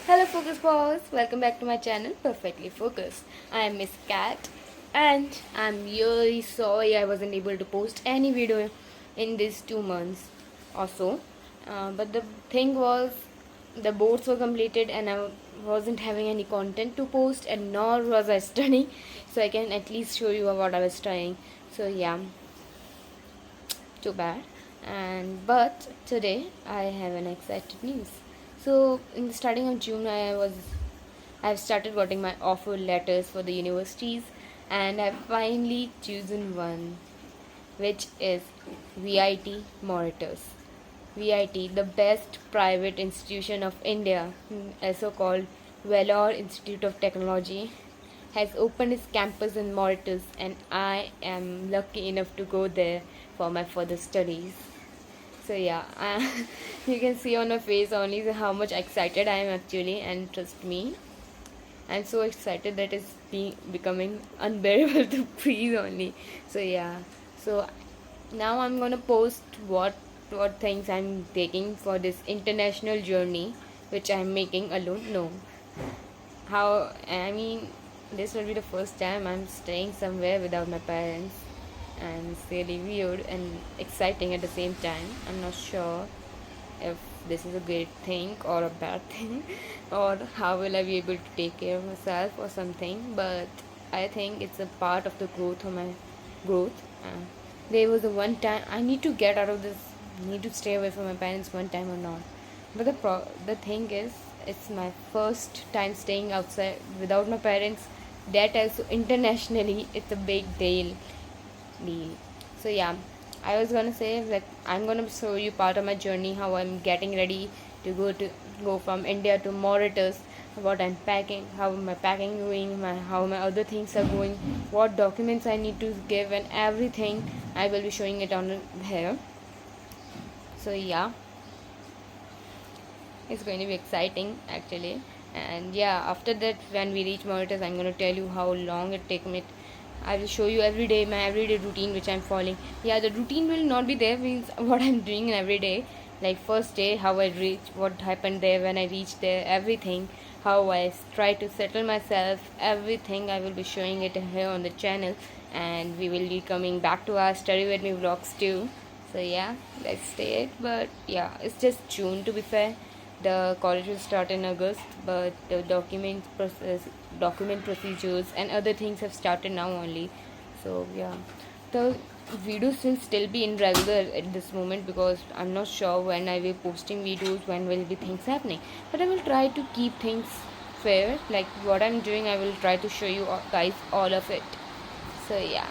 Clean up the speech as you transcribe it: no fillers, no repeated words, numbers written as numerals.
Hello Focus Balls, welcome back to my channel Perfectly Focused. I am Miss Cat and I'm really sorry I wasn't able to post any video in these 2 months or so. But the thing was, the boards were completed and I wasn't having any content to post, and nor was I studying, so I can at least show you what I was studying. So yeah, too bad. But today I have an excited news. So in the starting of June, I've started getting my offer letters for the universities, and I've finally chosen one, which is VIT Mauritius. VIT, the best private institution of India, also called Vellore Institute of Technology, has opened its campus in Mauritius, and I am lucky enough to go there for my further studies. So yeah, you can see on my face only how much excited I am actually, and trust me, I'm so excited that it's becoming unbearable to breathe only. So yeah, so now I'm gonna post what things I'm taking for this international journey, which I'm making alone. No, how I mean, this will be the first time I'm staying somewhere without my parents, and it's really weird and exciting at the same time. I'm not sure if this is a great thing or a bad thing, or how will I be able to take care of myself or something, but I think it's a part of the growth of my growth. There was a one time I need to get out of this, need to stay away from my parents one time or not. But the thing is, it's my first time staying outside without my parents. That also internationally, it's a big deal. So yeah, I was gonna say that I'm gonna show you part of my journey, how I'm getting ready to go from India to Mauritius, what I'm packing, how my packing going, how my other things are going, what documents I need to give, and everything. I will be showing it on here. So yeah, it's going to be exciting actually. And yeah, after that, when we reach Mauritius, I'm going to tell you how long it take me. I will show you every day my everyday routine which I'm following. Yeah, the routine will not be there, means what I'm doing every day. Like first day, how I reach, what happened there when I reached there, everything, how I try to settle myself, everything I will be showing it here on the channel. And we will be coming back to our study with me vlogs too. So yeah, let's stay it. But yeah, it's just June to be fair. The college will start in August, but the document procedures and other things have started now only. So yeah, the videos will still be in regular at this moment, because I'm not sure when I will be posting videos, when will be things happening. But I will try to keep things fair. Like what I'm doing, I will try to show you guys all of it. So yeah.